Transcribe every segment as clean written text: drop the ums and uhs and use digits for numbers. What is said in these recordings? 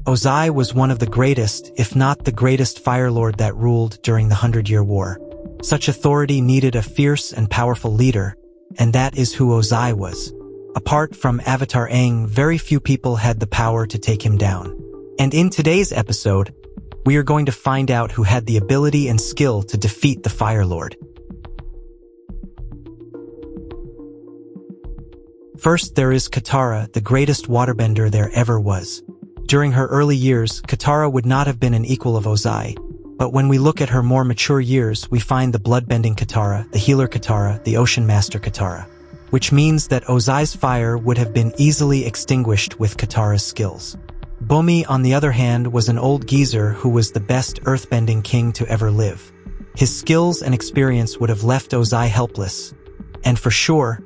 Ozai was one of the greatest, if not the greatest Firelord that ruled during the 100-Year War. Such authority needed a fierce and powerful leader, and that is who Ozai was. Apart from Avatar Aang, very few people had the power to take him down. And in today's episode, we are going to find out who had the ability and skill to defeat the Firelord. First, there is Katara, the greatest waterbender there ever was. During her early years, Katara would not have been an equal of Ozai, but when we look at her more mature years, we find the bloodbending Katara, the healer Katara, the ocean master Katara, which means that Ozai's fire would have been easily extinguished with Katara's skills. Bumi, on the other hand, was an old geezer who was the best earthbending king to ever live. His skills and experience would have left Ozai helpless. And for sure,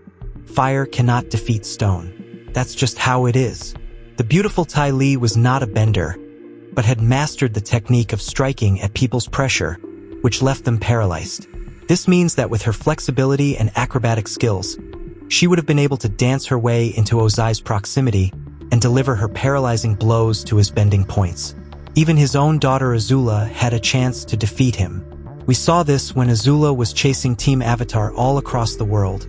fire cannot defeat stone. That's just how it is. The beautiful Ty Lee was not a bender, but had mastered the technique of striking at people's pressure, which left them paralyzed. This means that with her flexibility and acrobatic skills, she would have been able to dance her way into Ozai's proximity and deliver her paralyzing blows to his bending points. Even his own daughter Azula had a chance to defeat him. We saw this when Azula was chasing Team Avatar all across the world,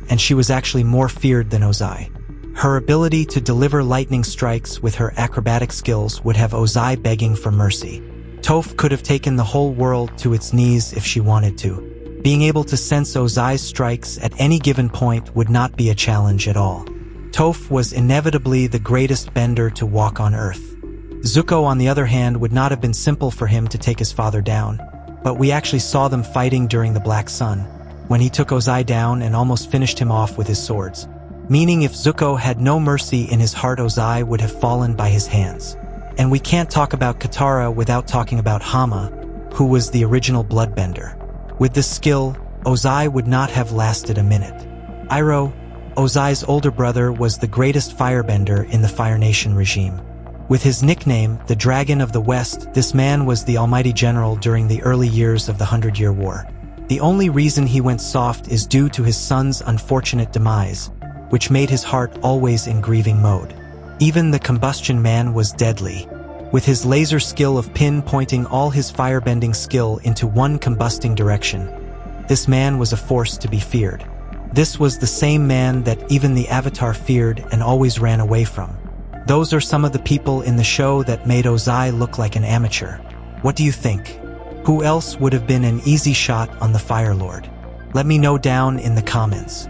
and she was actually more feared than Ozai. Her ability to deliver lightning strikes with her acrobatic skills would have Ozai begging for mercy. Toph could have taken the whole world to its knees if she wanted to. Being able to sense Ozai's strikes at any given point would not be a challenge at all. Toph was inevitably the greatest bender to walk on Earth. Zuko, on the other hand, would not have been simple for him to take his father down, but we actually saw them fighting during the Black Sun, when he took Ozai down and almost finished him off with his swords. Meaning if Zuko had no mercy in his heart, Ozai would have fallen by his hands. And we can't talk about Katara without talking about Hama, who was the original bloodbender. With this skill, Ozai would not have lasted a minute. Iroh, Ozai's older brother, was the greatest firebender in the Fire Nation regime. With his nickname, the Dragon of the West, this man was the almighty general during the early years of the 100-Year War. The only reason he went soft is due to his son's unfortunate demise, which made his heart always in grieving mode. Even the Combustion Man was deadly. With his laser skill of pinpointing all his firebending skill into one combusting direction, this man was a force to be feared. This was the same man that even the Avatar feared and always ran away from. Those are some of the people in the show that made Ozai look like an amateur. What do you think? Who else would have been an easy shot on the Firelord? Let me know down in the comments.